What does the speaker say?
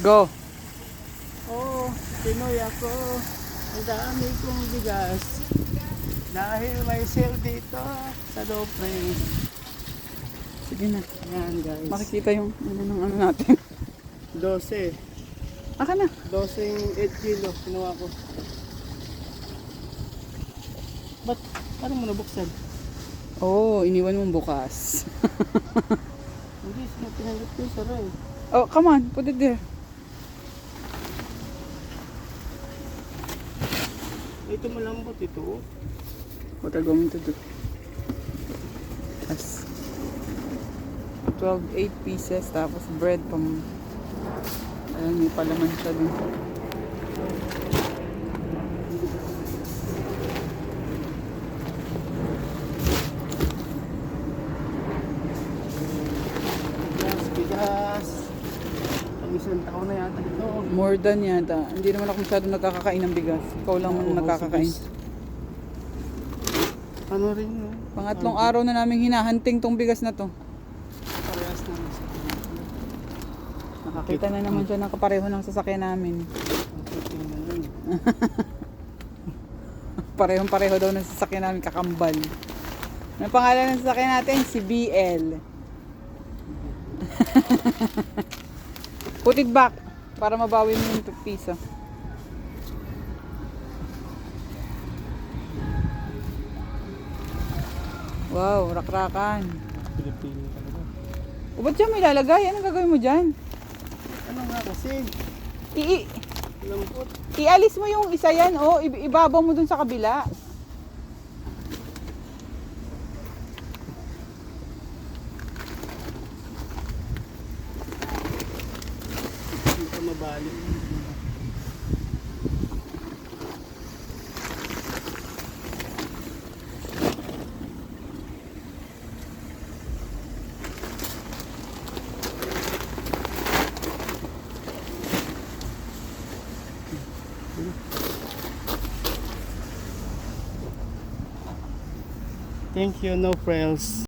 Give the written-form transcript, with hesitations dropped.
Go. Oh, Pinoy ako. Ang dami kong bigas. Dahil may sale dito sa low price. Sige na. Ayan guys. Makikita yung ano ng ano natin. 12. Aka na. 12 8 kilo. Kinuha ko. Ba't? Paano mo nabuksan? Oh, iniwan mong bukas. Hindi, pinanggap ko yung saray. Oh, come on. Put it there. Ito malambot ito. Oh. What are going to do? Yes. 12, 8 pieces. Tapos bread pang... Ayun, may palaman siya dun. Bigas. Pag isang taon na yata ito. More than yata. Hindi naman ako masyado nagkakakain ng bigas. Ikaw lang man nagkakakain. Ano rin, no? Pangatlong araw na namin hinahunting tong bigas na to. Parehas na. Nakakita na naman siya ng kapareho ng sasakyan namin. Parehong-pareho daw ng sasakyan namin, kakambal. Ang pangalan ng sasakyan natin, si BL. Put it back para mabawi mo yung piso. Wow, rakrakan. Pilipino talaga. O ba't dyan mo ilalagay? Anong gagawin mo dyan? Ano nga kasi? Lambot. Ialis mo yung isa yan, oh. Ibabaw mo dun sa kabila. Hindi ka mabalik. Thank you, no frills.